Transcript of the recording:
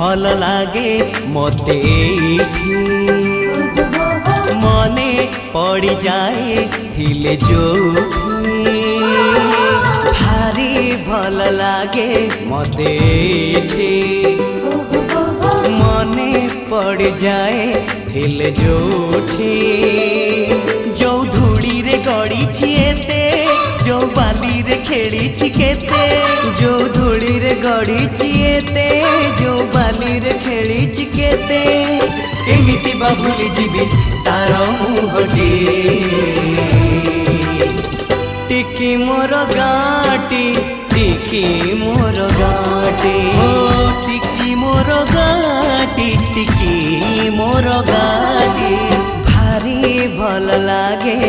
भल लागे मते मने पड़ जाए थिले जो भारी भल लागे मते मने पड़ जाए थिले जोठी जो धूली रे गड़ी छिएते जो बाली रे खेली छिकेते जो धूली रे गड़ी छिएते जो बाली रे खेली छिकेते केमिति बा भूली जीवी तार मुहटी टिकी मोर गाटी टिकी मोर गाटी ओ टिकी मोर गाटी टिकी मोर गाटी भारी भल लागे।